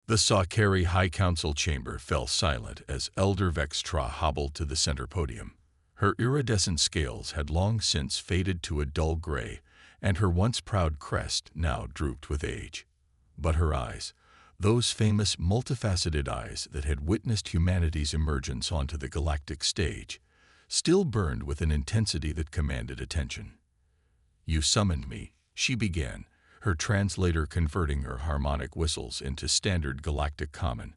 The Sakari High Council chamber fell silent as Elder Vextra hobbled to the center podium. Her iridescent scales had long since faded to a dull gray, and her once proud crest now drooped with age. But her eyes, those famous multifaceted eyes that had witnessed humanity's emergence onto the galactic stage, still burned with an intensity that commanded attention. "You summoned me," she began, her translator converting her harmonic whistles into standard galactic common,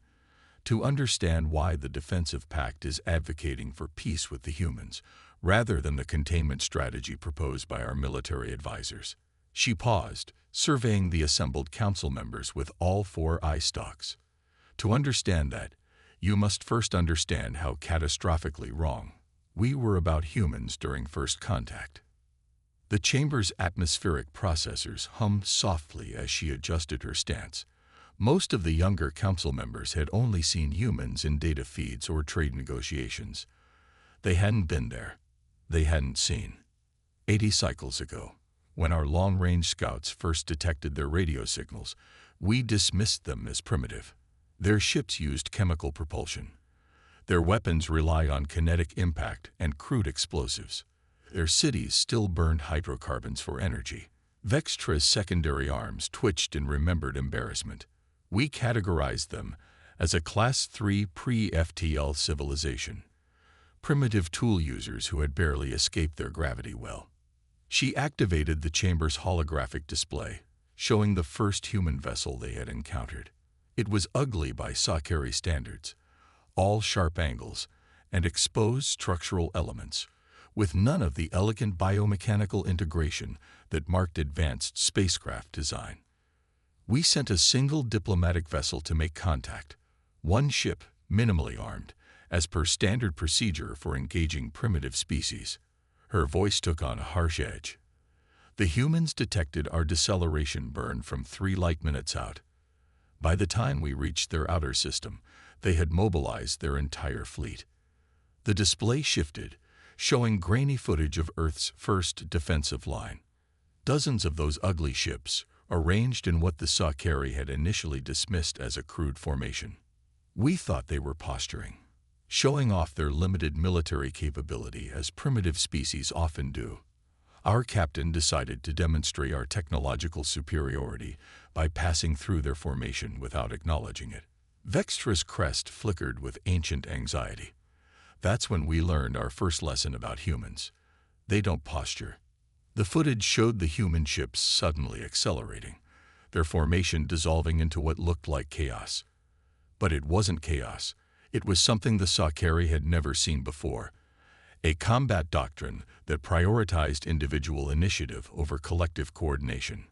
"to understand why the defensive pact is advocating for peace with the humans, rather than the containment strategy proposed by our military advisors." She paused, surveying the assembled council members with all four eye stalks. "To understand that, you must first understand how catastrophically wrong we were about humans during first contact." The chamber's atmospheric processors hummed softly as she adjusted her stance. Most of the younger council members had only seen humans in data feeds or trade negotiations. They hadn't been there. They hadn't seen. 80 cycles ago, when our long-range scouts first detected their radio signals, we dismissed them as primitive. Their ships used chemical propulsion. Their weapons rely on kinetic impact and crude explosives. Their cities still burned hydrocarbons for energy. Vextra's secondary arms twitched in remembered embarrassment. We categorized them as a Class 3 pre-FTL civilization. Primitive tool users who had barely escaped their gravity well. She activated the chamber's holographic display, showing the first human vessel they had encountered. It was ugly by Sakari standards, all sharp angles and exposed structural elements, with none of the elegant biomechanical integration that marked advanced spacecraft design. We sent a single diplomatic vessel to make contact, one ship, minimally armed, as per standard procedure for engaging primitive species. Her voice took on a harsh edge. "The humans detected our deceleration burn from 3 light minutes out. By the time we reached their outer system, they had mobilized their entire fleet." The display shifted, showing grainy footage of Earth's first defensive line. Dozens of those ugly ships, arranged in what the Sakari had initially dismissed as a crude formation. We thought they were posturing, showing off their limited military capability as primitive species often do. Our captain decided to demonstrate our technological superiority by passing through their formation without acknowledging it. Vextra's crest flickered with ancient anxiety. That's when we learned our first lesson about humans. They don't posture. The footage showed the human ships suddenly accelerating, their formation dissolving into what looked like chaos. But it wasn't chaos. It was something the Sakari had never seen before, a combat doctrine that prioritized individual initiative over collective coordination.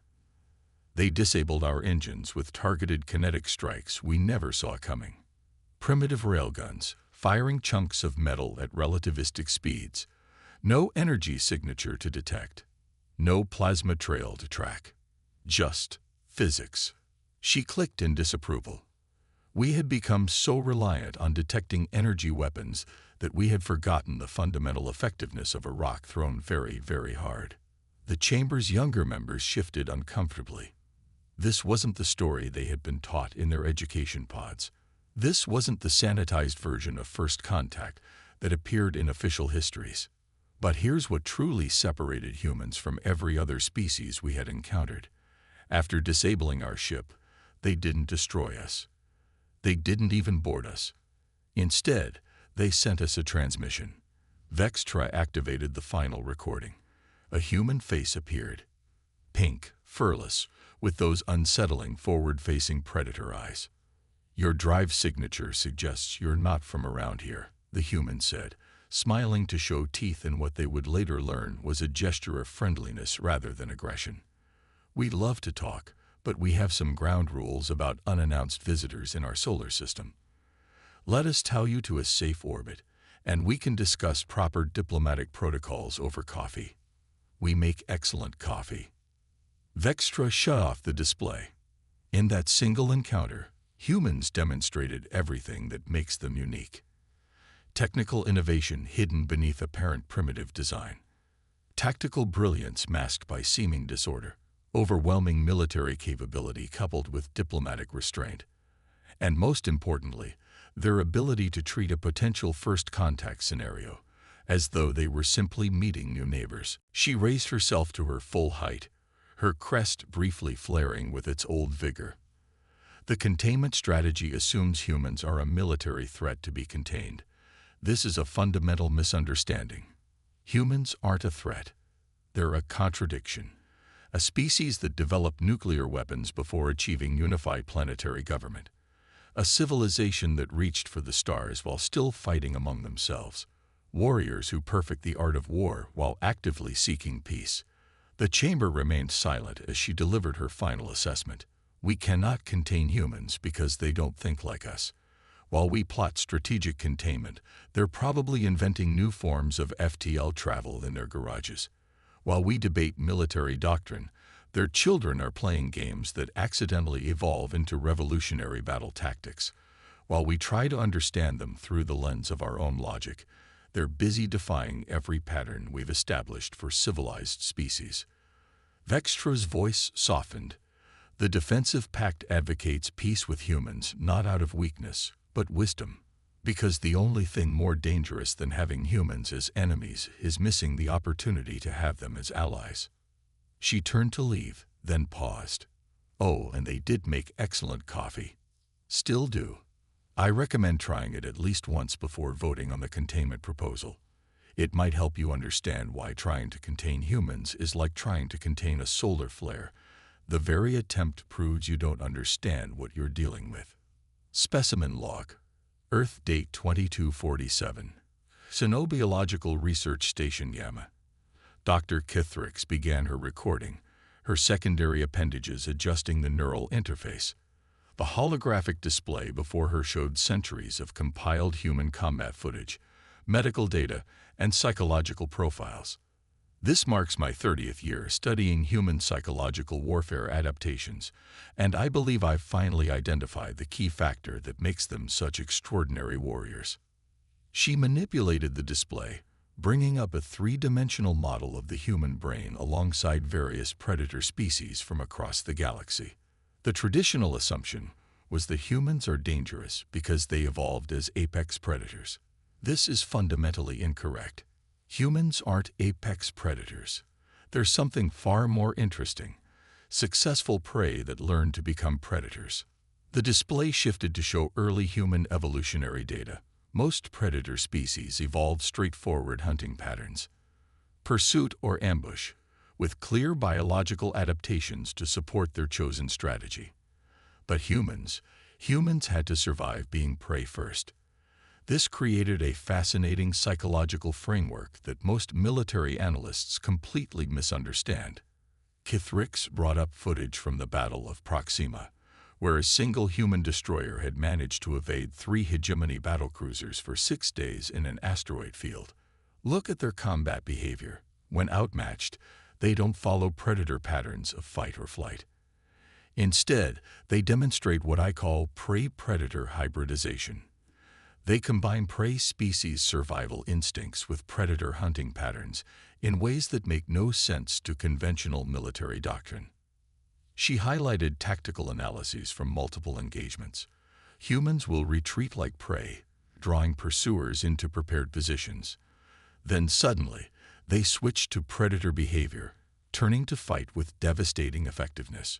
They disabled our engines with targeted kinetic strikes we never saw coming. Primitive railguns, firing chunks of metal at relativistic speeds. No energy signature to detect. No plasma trail to track. Just physics. She clicked in disapproval. We had become so reliant on detecting energy weapons that we had forgotten the fundamental effectiveness of a rock thrown very, very hard. The chamber's younger members shifted uncomfortably. This wasn't the story they had been taught in their education pods. This wasn't the sanitized version of first contact that appeared in official histories. But here's what truly separated humans from every other species we had encountered. After disabling our ship, they didn't destroy us. They didn't even board us. Instead, they sent us a transmission. Vextra activated the final recording. A human face appeared. Pink, furless, with those unsettling forward-facing predator eyes. "Your drive signature suggests you're not from around here," the human said, smiling to show teeth in what they would later learn was a gesture of friendliness rather than aggression. "We love to talk, but we have some ground rules about unannounced visitors in our solar system. Let us tow you to a safe orbit, and we can discuss proper diplomatic protocols over coffee. We make excellent coffee." Vextra shut off the display. In that single encounter, humans demonstrated everything that makes them unique. Technical innovation hidden beneath apparent primitive design. Tactical brilliance masked by seeming disorder. Overwhelming military capability coupled with diplomatic restraint. and most importantly, their ability to treat a potential first contact scenario as though they were simply meeting new neighbors. She raised herself to her full height, her crest briefly flaring with its old vigor. The containment strategy assumes humans are a military threat to be contained. This is a fundamental misunderstanding. Humans aren't a threat. They're a contradiction. A species that developed nuclear weapons before achieving unified planetary government. A civilization that reached for the stars while still fighting among themselves. Warriors who perfect the art of war while actively seeking peace. The chamber remained silent as she delivered her final assessment. We cannot contain humans because they don't think like us. While we plot strategic containment, they're probably inventing new forms of FTL travel in their garages. While we debate military doctrine, their children are playing games that accidentally evolve into revolutionary battle tactics. While we try to understand them through the lens of our own logic, they're busy defying every pattern we've established for civilized species. Vextra's voice softened. The defensive pact advocates peace with humans not out of weakness, but wisdom. Because the only thing more dangerous than having humans as enemies is missing the opportunity to have them as allies. She turned to leave, then paused. Oh, and they did make excellent coffee. Still do. I recommend trying it at least once before voting on the containment proposal. It might help you understand why trying to contain humans is like trying to contain a solar flare. The very attempt proves you don't understand what you're dealing with. Specimen log. Earth date 2247. Xenobiological Research Station Gamma. Dr. Kithrix began her recording, her secondary appendages adjusting the neural interface. The holographic display before her showed centuries of compiled human combat footage, medical data, and psychological profiles. This marks my 30th year studying human psychological warfare adaptations, and I believe I've finally identified the key factor that makes them such extraordinary warriors. She manipulated the display, bringing up a three-dimensional model of the human brain alongside various predator species from across the galaxy. The traditional assumption was that humans are dangerous because they evolved as apex predators. This is fundamentally incorrect. Humans aren't apex predators. There's something far more interesting: successful prey that learn to become predators. The display shifted to show early human evolutionary data. Most predator species evolved straightforward hunting patterns, pursuit or ambush, with clear biological adaptations to support their chosen strategy. But humans had to survive being prey first. This created a fascinating psychological framework that most military analysts completely misunderstand. Kithrix brought up footage from the Battle of Proxima, where a single human destroyer had managed to evade 3 hegemony battlecruisers for 6 days in an asteroid field. Look at their combat behavior. When outmatched, they don't follow predator patterns of fight or flight. Instead, they demonstrate what I call prey-predator hybridization. They combine prey species survival instincts with predator hunting patterns in ways that make no sense to conventional military doctrine. She highlighted tactical analyses from multiple engagements. Humans will retreat like prey, drawing pursuers into prepared positions. Then suddenly, they switch to predator behavior, turning to fight with devastating effectiveness.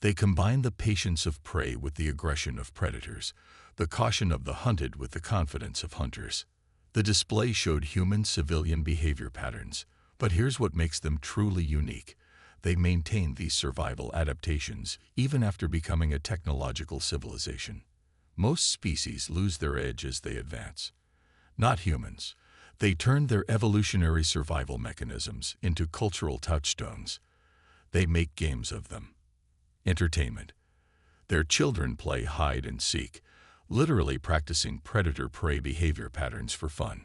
They combine the patience of prey with the aggression of predators, the caution of the hunted with the confidence of hunters. The display showed human civilian behavior patterns, but here's what makes them truly unique. They maintain these survival adaptations even after becoming a technological civilization. Most species lose their edge as they advance. Not humans. They turn their evolutionary survival mechanisms into cultural touchstones. They make games of them. Entertainment. Their children play hide and seek, literally practicing predator-prey behavior patterns for fun.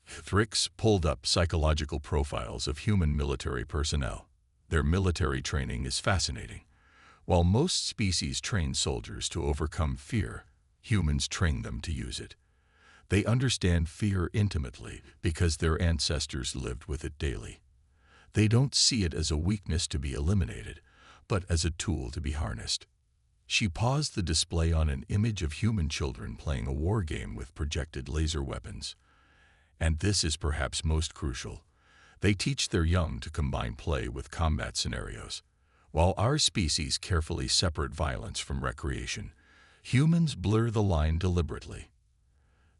Thrix pulled up psychological profiles of human military personnel. Their military training is fascinating. While most species train soldiers to overcome fear, humans train them to use it. They understand fear intimately because their ancestors lived with it daily. They don't see it as a weakness to be eliminated, but as a tool to be harnessed. She paused the display on an image of human children playing a war game with projected laser weapons. And this is perhaps most crucial. They teach their young to combine play with combat scenarios. While our species carefully separate violence from recreation, humans blur the line deliberately.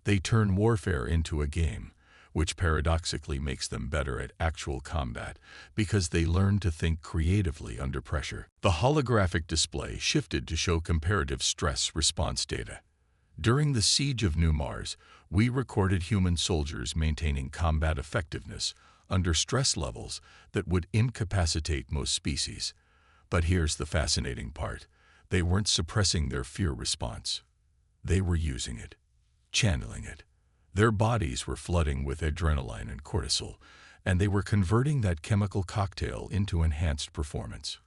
They turn warfare into a game, which paradoxically makes them better at actual combat because they learn to think creatively under pressure. The holographic display shifted to show comparative stress response data. During the siege of New Mars, we recorded human soldiers maintaining combat effectiveness under stress levels that would incapacitate most species. But here's the fascinating part. They weren't suppressing their fear response. They were using it, channeling it. Their bodies were flooding with adrenaline and cortisol, and they were converting that chemical cocktail into enhanced performance.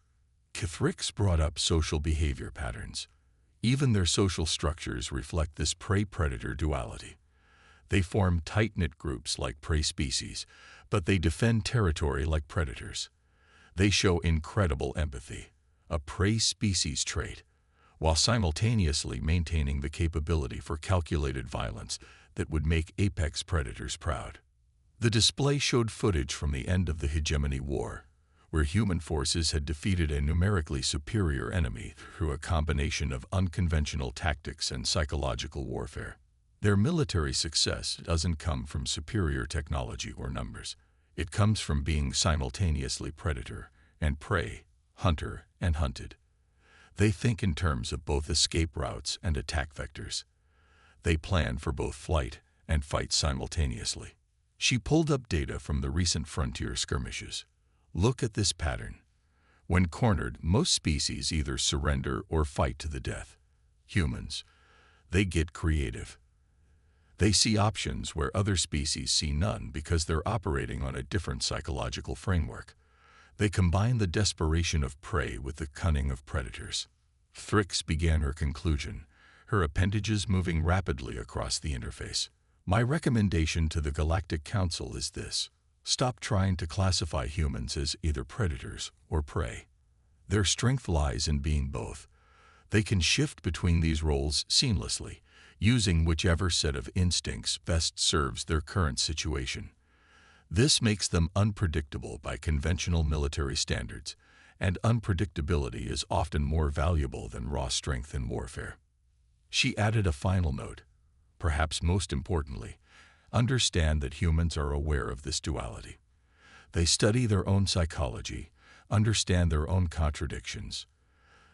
Kithrix brought up social behavior patterns. Even their social structures reflect this prey-predator duality. They form tight-knit groups like prey species, but they defend territory like predators. They show incredible empathy, a prey species trait, while simultaneously maintaining the capability for calculated violence that would make apex predators proud. The display showed footage from the end of the Hegemony War, where human forces had defeated a numerically superior enemy through a combination of unconventional tactics and psychological warfare. Their military success doesn't come from superior technology or numbers. It comes from being simultaneously predator and prey, hunter and hunted. They think in terms of both escape routes and attack vectors. They plan for both flight and fight simultaneously. She pulled up data from the recent frontier skirmishes. Look at this pattern. When cornered, most species either surrender or fight to the death. Humans, they get creative. They see options where other species see none because they're operating on a different psychological framework. They combine the desperation of prey with the cunning of predators. Thrix began her conclusion, her appendages moving rapidly across the interface. My recommendation to the Galactic Council is this. Stop trying to classify humans as either predators or prey. Their strength lies in being both. They can shift between these roles seamlessly, using whichever set of instincts best serves their current situation. This makes them unpredictable by conventional military standards, and unpredictability is often more valuable than raw strength in warfare. She added a final note. Perhaps most importantly, understand that humans are aware of this duality. They study their own psychology, understand their own contradictions.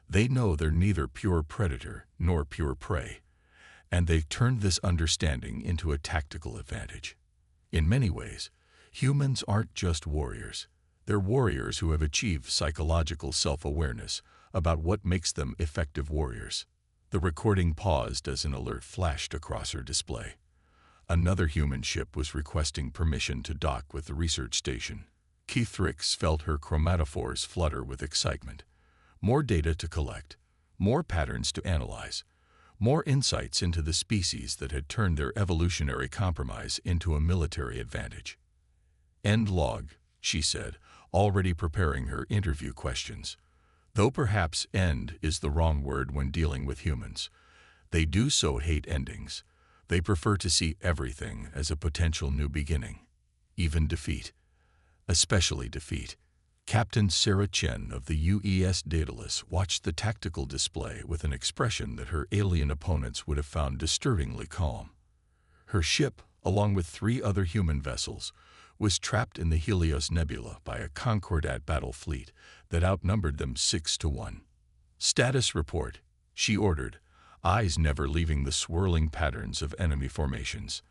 They know they're neither pure predator nor pure prey, and they've turned this understanding into a tactical advantage. In many ways, humans aren't just warriors. They're warriors who have achieved psychological self-awareness about what makes them effective warriors. The recording paused as an alert flashed across her display. Another human ship was requesting permission to dock with the research station. Kithrix felt her chromatophores flutter with excitement. More data to collect, more patterns to analyze, more insights into the species that had turned their evolutionary compromise into a military advantage. End log, she said, already preparing her interview questions. Though perhaps end is the wrong word when dealing with humans. They do so hate endings. They prefer to see everything as a potential new beginning, even defeat. Especially defeat. Captain Sarah Chen of the UES Daedalus watched the tactical display with an expression that her alien opponents would have found disturbingly calm. Her ship, along with 3 other human vessels, was trapped in the Helios Nebula by a Concordat battle fleet that outnumbered them 6-1. Status report, she ordered, eyes never leaving the swirling patterns of enemy formations.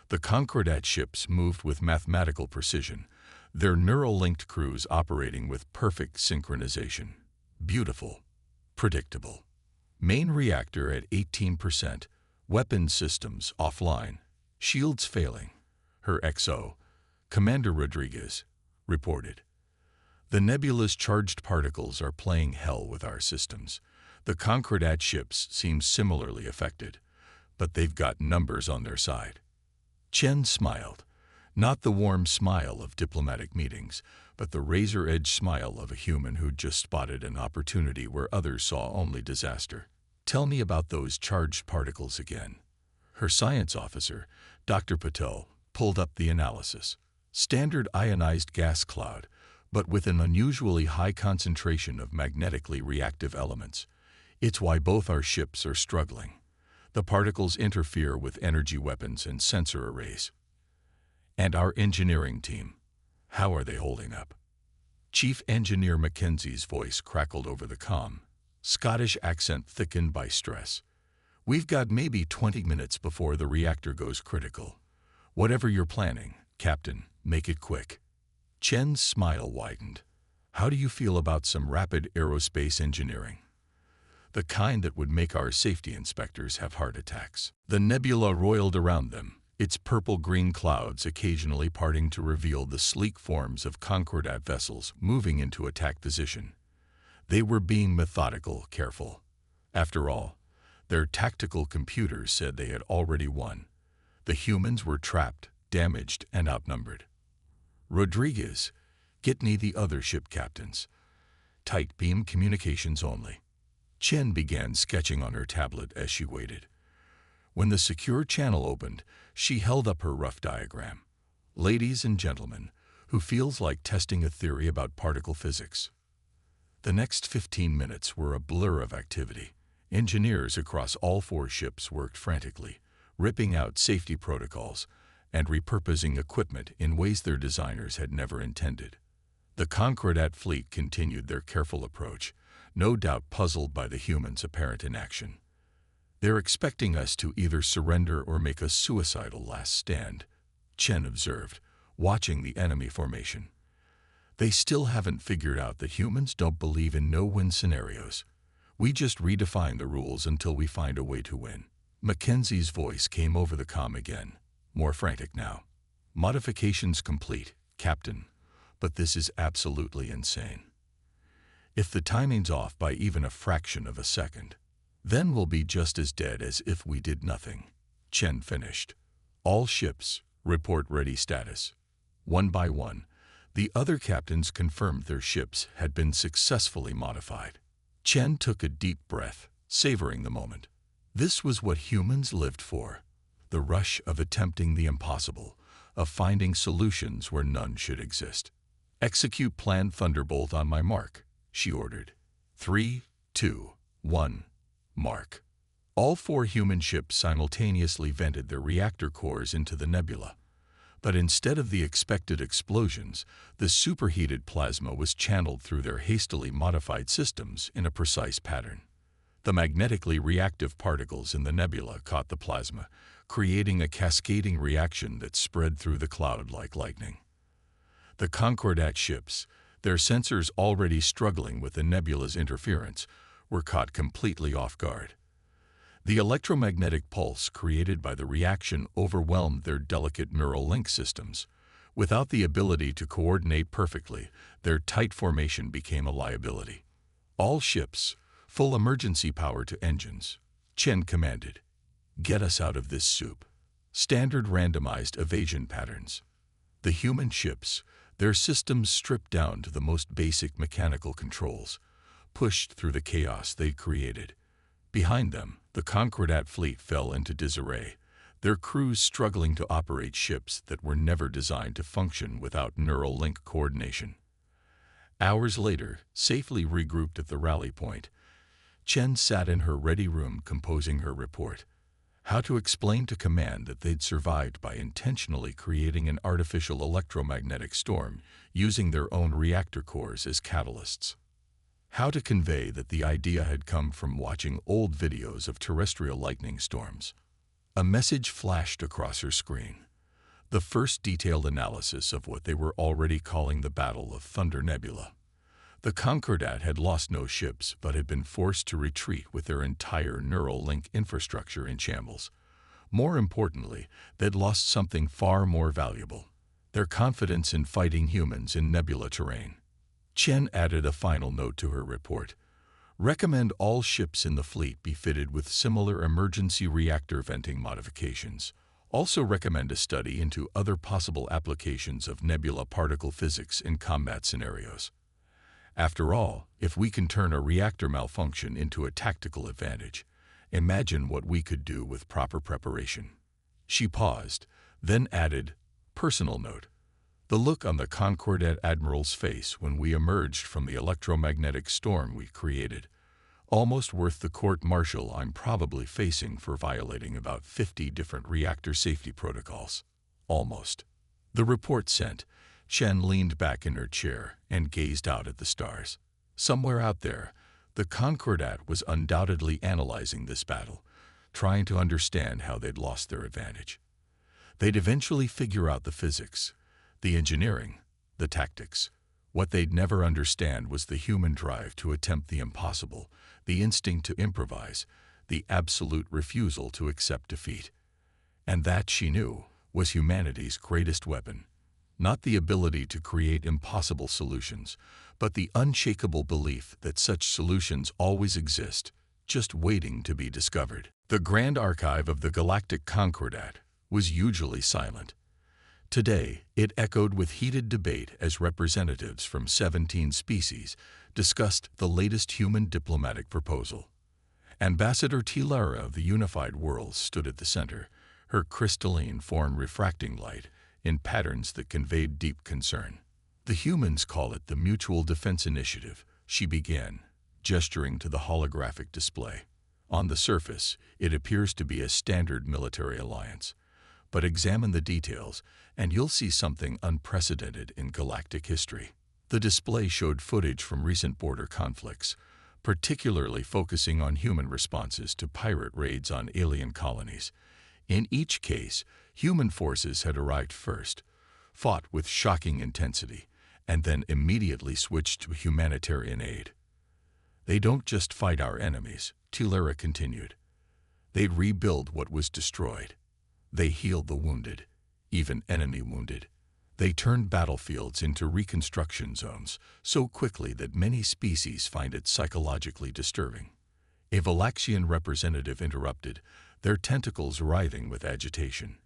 The Concordat ships moved with mathematical precision, their neural-linked crews operating with perfect synchronization. Beautiful. Predictable. Main reactor at 18%, weapons systems offline, shields failing. Her XO, Commander Rodriguez, reported. The nebula's charged particles are playing hell with our systems. The Concordat ships seem similarly affected, but they've got numbers on their side. Chen smiled, not the warm smile of diplomatic meetings, but the razor-edge smile of a human who'd just spotted an opportunity where others saw only disaster. "Tell me about those charged particles again." Her science officer, Dr. Patel, pulled up the analysis. "Standard ionized gas cloud, but with an unusually high concentration of magnetically reactive elements. It's why both our ships are struggling. The particles interfere with energy weapons and sensor arrays." "And our engineering team, how are they holding up?" Chief Engineer Mackenzie's voice crackled over the comm, Scottish accent thickened by stress. "We've got maybe 20 minutes before the reactor goes critical. Whatever you're planning, Captain, make it quick." Chen's smile widened. "How do you feel about some rapid aerospace engineering? The kind that would make our safety inspectors have heart attacks." The nebula roiled around them, its purple-green clouds occasionally parting to reveal the sleek forms of conquests vessels moving into attack position. They were being methodical, careful. After all, their tactical computers said they had already won. The humans were trapped, damaged, and outnumbered. "Rodriguez, get me the other ship captains. Tight beam communications only." Chen began sketching on her tablet as she waited. When the secure channel opened, she held up her rough diagram. "Ladies and gentlemen, who feels like testing a theory about particle physics?" The next 15 minutes were a blur of activity. Engineers across all 4 ships worked frantically, ripping out safety protocols and repurposing equipment in ways their designers had never intended. The conquests fleet continued their careful approach, no doubt puzzled by the humans' apparent inaction. "They're expecting us to either surrender or make a suicidal last stand," Chen observed, watching the enemy formation. "They still haven't figured out that humans don't believe in no-win scenarios. We just redefine the rules until we find a way to win." Mackenzie's voice came over the comm again, more frantic now. "Modifications complete, Captain, but this is absolutely insane. If the timing's off by even a fraction of a second, then we'll be just as dead as if we did nothing." Chen finished. "All ships, report ready status." One by one, the other captains confirmed their ships had been successfully modified. Chen took a deep breath, savoring the moment. This was what humans lived for. The rush of attempting the impossible, of finding solutions where none should exist. "Execute Plan Thunderbolt on my mark," she ordered. 3, 2, 1, mark. All 4 human ships simultaneously vented their reactor cores into the nebula. But instead of the expected explosions, the superheated plasma was channeled through their hastily modified systems in a precise pattern. The magnetically reactive particles in the nebula caught the plasma, creating a cascading reaction that spread through the cloud like lightning. The conquests ships, their sensors already struggling with the nebula's interference, were caught completely off guard. The electromagnetic pulse created by the reaction overwhelmed their delicate neural link systems. Without the ability to coordinate perfectly, their tight formation became a liability. "All ships, full emergency power to engines," Chen commanded. "Get us out of this soup." Standard randomized evasion patterns. The human ships, their systems stripped down to the most basic mechanical controls, pushed through the chaos they'd created. Behind them, the conquests fleet fell into disarray, their crews struggling to operate ships that were never designed to function without neural link coordination. Hours later, safely regrouped at the rally point, Chen sat in her ready room composing her report. How to explain to command that they'd survived by intentionally creating an artificial electromagnetic storm using their own reactor cores as catalysts. How to convey that the idea had come from watching old videos of terrestrial lightning storms. A message flashed across her screen. The first detailed analysis of what they were already calling the Battle of Thunder Nebula. The conquests had lost no ships but had been forced to retreat with their entire neural link infrastructure in shambles. More importantly, they'd lost something far more valuable: their confidence in fighting humans in nebula terrain. Chen added a final note to her report. Recommend all ships in the fleet be fitted with similar emergency reactor venting modifications. Also recommend a study into other possible applications of nebula particle physics in combat scenarios. After all, if we can turn a reactor malfunction into a tactical advantage, imagine what we could do with proper preparation. She paused, then added, personal note. The look on the Concordat Admiral's face when we emerged from the electromagnetic storm we created, almost worth the court-martial I'm probably facing for violating about 50 different reactor safety protocols. Almost. The report sent, Shen leaned back in her chair and gazed out at the stars. Somewhere out there, the Concordat was undoubtedly analyzing this battle, trying to understand how they'd lost their advantage. They'd eventually figure out the physics, the engineering, the tactics. What they'd never understand was the human drive to attempt the impossible, the instinct to improvise, the absolute refusal to accept defeat. And that, she knew, was humanity's greatest weapon. Not the ability to create impossible solutions, but the unshakable belief that such solutions always exist, just waiting to be discovered. The Grand Archive of the Galactic Concordat was usually silent. Today, it echoed with heated debate as representatives from 17 species discussed the latest human diplomatic proposal. Ambassador Tilara of the Unified Worlds stood at the center, her crystalline form refracting light in patterns that conveyed deep concern. The humans call it the Mutual Defense Initiative, she began, gesturing to the holographic display. On the surface, it appears to be a standard military alliance. But examine the details, and you'll see something unprecedented in galactic history. The display showed footage from recent border conflicts, particularly focusing on human responses to pirate raids on alien colonies. In each case, human forces had arrived first, fought with shocking intensity, and then immediately switched to humanitarian aid. They don't just fight our enemies, Tilara continued. They'd rebuild what was destroyed. They healed the wounded, even enemy wounded. They turned battlefields into reconstruction zones so quickly that many species find it psychologically disturbing. A Valaxian representative interrupted, their tentacles writhing with agitation.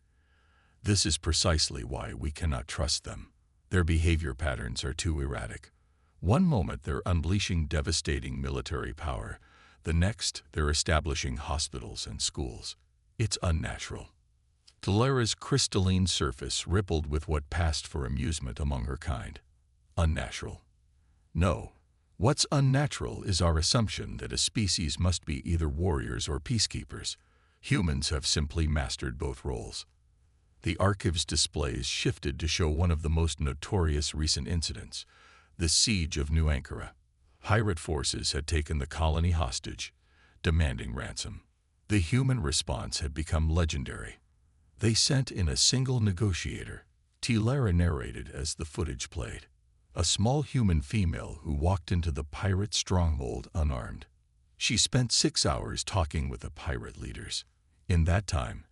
This is precisely why we cannot trust them. Their behavior patterns are too erratic. One moment they're unleashing devastating military power, the next they're establishing hospitals and schools. It's unnatural. Tilara's crystalline surface rippled with what passed for amusement among her kind. Unnatural. No. What's unnatural is our assumption that a species must be either warriors or peacekeepers. Humans have simply mastered both roles. The archive's displays shifted to show one of the most notorious recent incidents, the siege of New Ankara. Pirate forces had taken the colony hostage, demanding ransom. The human response had become legendary. They sent in a single negotiator, Tilara narrated as the footage played, a small human female who walked into the pirate stronghold unarmed. She spent 6 hours talking with the pirate leaders. In that time,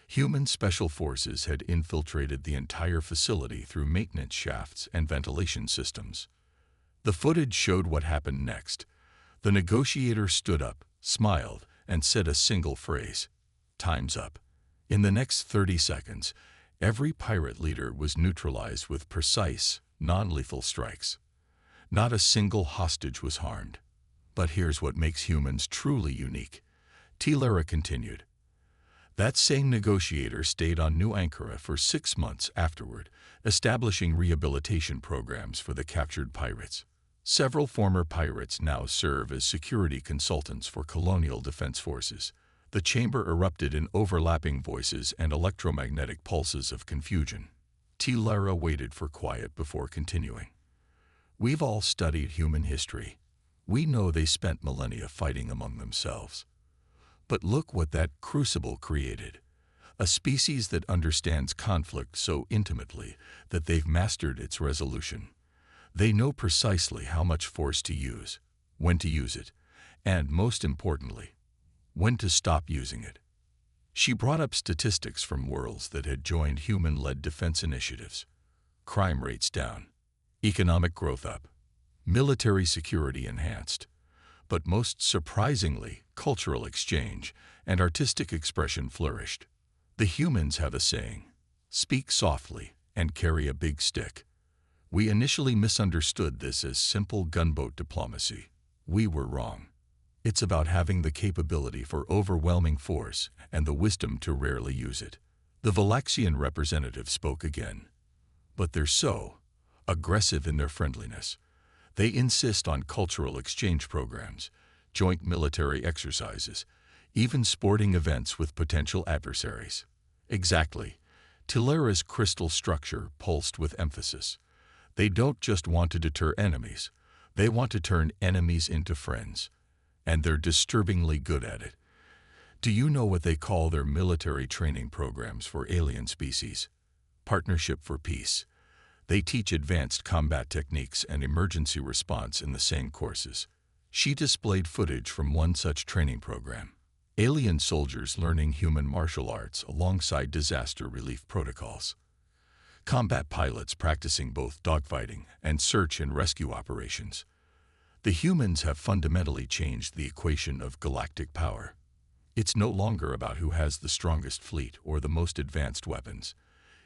human special forces had infiltrated the entire facility through maintenance shafts and ventilation systems. The footage showed what happened next. The negotiator stood up, smiled, and said a single phrase, "Time's up." In the next 30 seconds, every pirate leader was neutralized with precise, non-lethal strikes. Not a single hostage was harmed. But here's what makes humans truly unique, Tilara continued. That same negotiator stayed on New Ankara for 6 months afterward, establishing rehabilitation programs for the captured pirates. Several former pirates now serve as security consultants for colonial defense forces. The chamber erupted in overlapping voices and electromagnetic pulses of confusion. Tilara waited for quiet before continuing. We've all studied human history. We know they spent millennia fighting among themselves. But look what that crucible created. A species that understands conflict so intimately that they've mastered its resolution. They know precisely how much force to use, when to use it, and most importantly, when to stop using it. She brought up statistics from worlds that had joined human-led defense initiatives. Crime rates down, economic growth up, military security enhanced, but most surprisingly, cultural exchange and artistic expression flourished. The humans have a saying, speak softly and carry a big stick. We initially misunderstood this as simple gunboat diplomacy. We were wrong. It's about having the capability for overwhelming force and the wisdom to rarely use it. The Valaxian representative spoke again. But they're so aggressive in their friendliness. They insist on cultural exchange programs, joint military exercises, even sporting events with potential adversaries. Exactly. Tillera's crystal structure pulsed with emphasis. They don't just want to deter enemies, they want to turn enemies into friends. And they're disturbingly good at it. Do you know what they call their military training programs for alien species? Partnership for Peace. They teach advanced combat techniques and emergency response in the same courses. She displayed footage from one such training program. Alien soldiers learning human martial arts alongside disaster relief protocols. Combat pilots practicing both dogfighting and search and rescue operations. The humans have fundamentally changed the equation of galactic power. It's no longer about who has the strongest fleet or the most advanced weapons.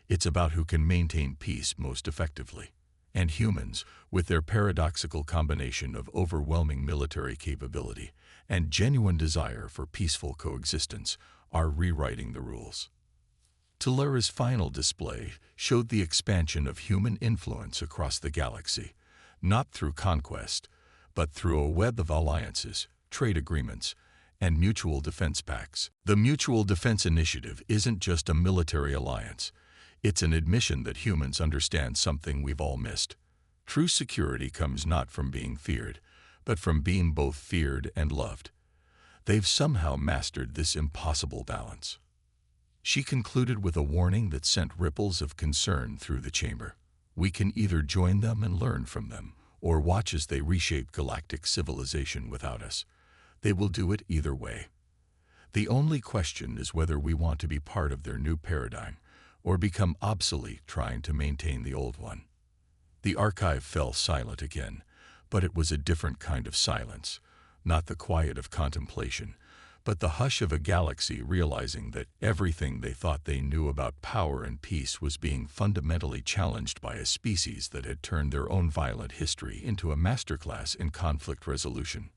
It's about who can maintain peace most effectively. And humans, with their paradoxical combination of overwhelming military capability and genuine desire for peaceful coexistence, are rewriting the rules. Tillera's final display showed the expansion of human influence across the galaxy, not through conquest, but through a web of alliances, trade agreements, and mutual defense pacts. The Mutual Defense Initiative isn't just a military alliance. It's an admission that humans understand something we've all missed. True security comes not from being feared, but from being both feared and loved. They've somehow mastered this impossible balance. She concluded with a warning that sent ripples of concern through the chamber. We can either join them and learn from them, or watch as they reshape galactic civilization without us. They will do it either way. The only question is whether we want to be part of their new paradigm, or become obsolete trying to maintain the old one. The archive fell silent again, but it was a different kind of silence, not the quiet of contemplation, but the hush of a galaxy realizing that everything they thought they knew about power and peace was being fundamentally challenged by a species that had turned their own violent history into a masterclass in conflict resolution.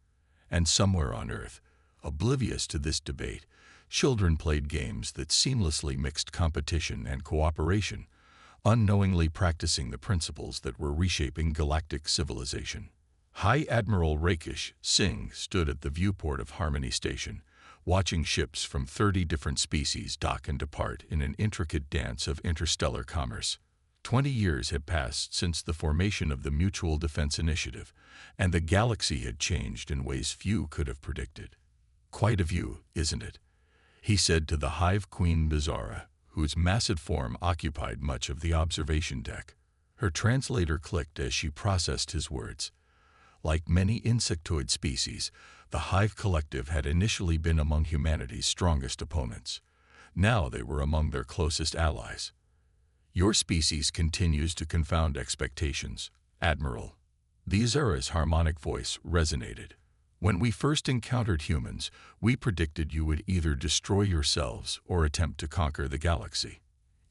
And somewhere on Earth, oblivious to this debate, children played games that seamlessly mixed competition and cooperation, unknowingly practicing the principles that were reshaping galactic civilization. High Admiral Rakesh Singh stood at the viewport of Harmony Station, watching ships from 30 different species dock and depart in an intricate dance of interstellar commerce. 20 years had passed since the formation of the Mutual Defense Initiative, and the galaxy had changed in ways few could have predicted. Quite a view, isn't it? He said to the Hive Queen Bizarra, whose massive form occupied much of the observation deck. Her translator clicked as she processed his words. Like many insectoid species, the Hive Collective had initially been among humanity's strongest opponents. Now they were among their closest allies. Your species continues to confound expectations, Admiral. The Bizarra's harmonic voice resonated. When we first encountered humans, we predicted you would either destroy yourselves or attempt to conquer the galaxy.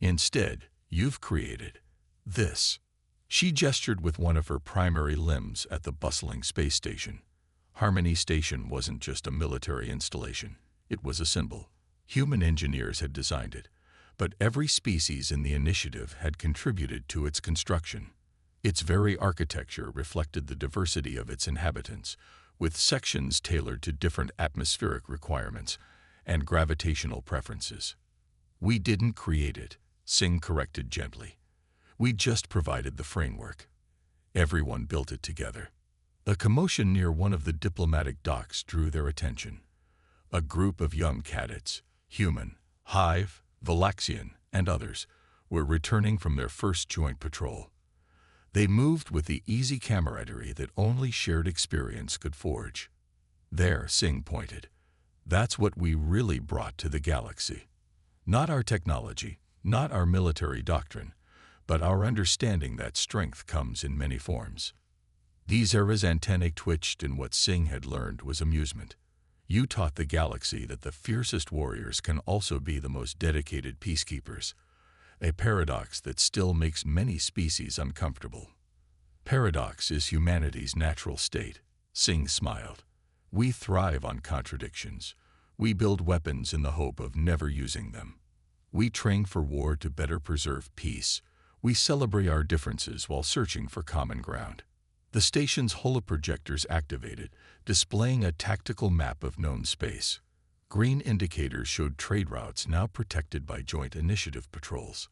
Instead, you've created this. She gestured with one of her primary limbs at the bustling space station. Harmony Station wasn't just a military installation. It was a symbol. Human engineers had designed it, but every species in the initiative had contributed to its construction. Its very architecture reflected the diversity of its inhabitants, with sections tailored to different atmospheric requirements and gravitational preferences. We didn't create it, Singh corrected gently. We just provided the framework. Everyone built it together. A commotion near one of the diplomatic docks drew their attention. A group of young cadets, human, Hive, Valaxian, and others, were returning from their first joint patrol. They moved with the easy camaraderie that only shared experience could forge. There, Singh pointed. That's what we really brought to the galaxy. Not our technology, not our military doctrine, but our understanding that strength comes in many forms. These eras' antennae twitched, and what Singh had learned was amusement. You taught the galaxy that the fiercest warriors can also be the most dedicated peacekeepers, a paradox that still makes many species uncomfortable. Paradox is humanity's natural state. Singh smiled. We thrive on contradictions. We build weapons in the hope of never using them. We train for war to better preserve peace. We celebrate our differences while searching for common ground. The station's holoprojectors activated, displaying a tactical map of known space. Green indicators showed trade routes now protected by joint initiative patrols.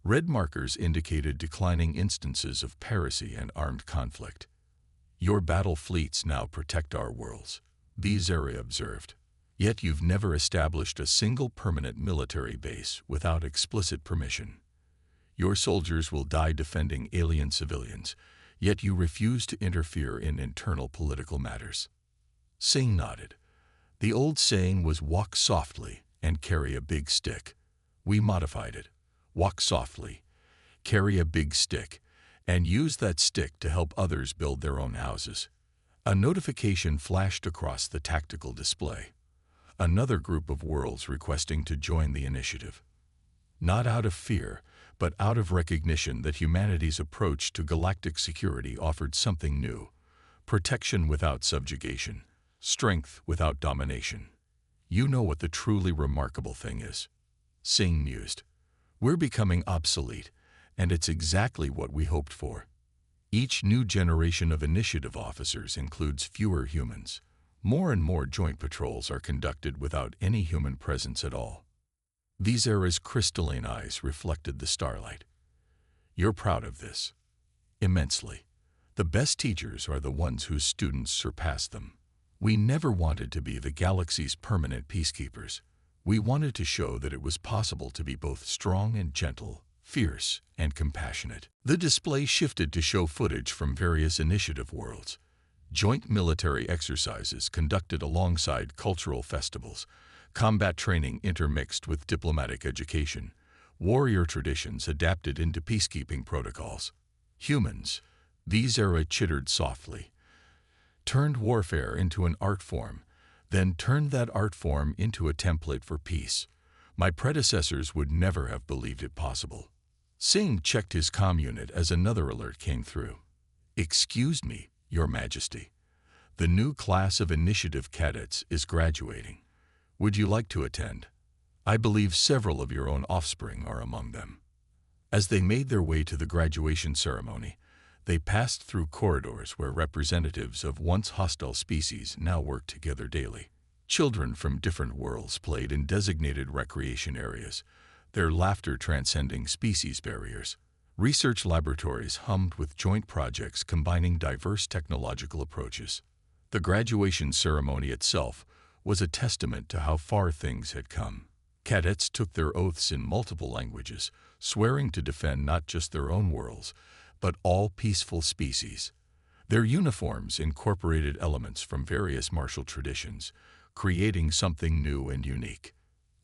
Red markers indicated declining instances of piracy and armed conflict. Your battle fleets now protect our worlds, Bezara observed. Yet you've never established a single permanent military base without explicit permission. Your soldiers will die defending alien civilians, yet you refuse to interfere in internal political matters. Singh nodded. The old saying was walk softly and carry a big stick. We modified it. Walk softly, carry a big stick, and use that stick to help others build their own houses. A notification flashed across the tactical display. Another group of worlds requesting to join the initiative. Not out of fear, but out of recognition that humanity's approach to galactic security offered something new. Protection without subjugation. Strength without domination. You know what the truly remarkable thing is. Singh mused. We're becoming obsolete, and it's exactly what we hoped for. Each new generation of initiative officers includes fewer humans. More and more joint patrols are conducted without any human presence at all. Bezara's crystalline eyes reflected the starlight. You're proud of this. Immensely. The best teachers are the ones whose students surpass them. We never wanted to be the galaxy's permanent peacekeepers. We wanted to show that it was possible to be both strong and gentle, fierce and compassionate. The display shifted to show footage from various initiative worlds. Joint military exercises conducted alongside cultural festivals, combat training intermixed with diplomatic education, warrior traditions adapted into peacekeeping protocols. Humans, Bezara chittered softly, turned warfare into an art form, then turned that art form into a template for peace. My predecessors would never have believed it possible. Singh checked his comm unit as another alert came through. Excuse me, Your Majesty. The new class of initiative cadets is graduating. Would you like to attend? I believe several of your own offspring are among them. As they made their way to the graduation ceremony, they passed through corridors where representatives of once hostile species now worked together daily. Children from different worlds played in designated recreation areas, their laughter transcending species barriers. Research laboratories hummed with joint projects combining diverse technological approaches. The graduation ceremony itself was a testament to how far things had come. Cadets took their oaths in multiple languages, swearing to defend not just their own worlds, but all peaceful species. Their uniforms incorporated elements from various martial traditions, creating something new and unique.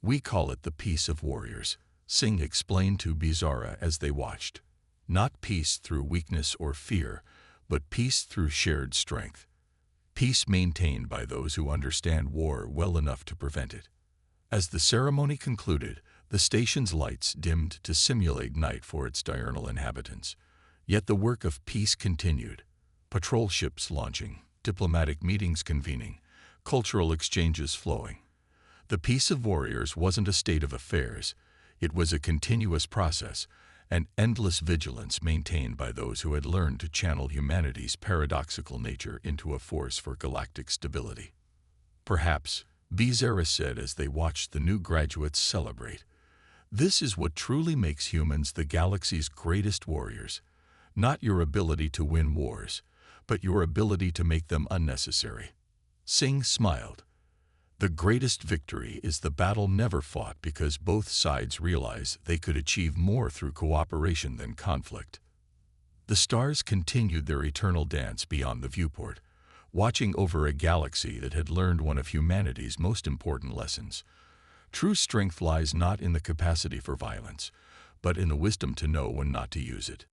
We call it the Peace of Warriors, Singh explained to Bezara as they watched. Not peace through weakness or fear, but peace through shared strength. Peace maintained by those who understand war well enough to prevent it. As the ceremony concluded, the station's lights dimmed to simulate night for its diurnal inhabitants. Yet the work of peace continued. Patrol ships launching, diplomatic meetings convening, cultural exchanges flowing. The Peace of Warriors wasn't a state of affairs. It was a continuous process, an endless vigilance maintained by those who had learned to channel humanity's paradoxical nature into a force for galactic stability. Perhaps, Bezara said as they watched the new graduates celebrate, this is what truly makes humans the galaxy's greatest warriors. Not your ability to win wars, but your ability to make them unnecessary. Singh smiled. The greatest victory is the battle never fought because both sides realize they could achieve more through cooperation than conflict. The stars continued their eternal dance beyond the viewport, watching over a galaxy that had learned one of humanity's most important lessons. True strength lies not in the capacity for violence, but in the wisdom to know when not to use it.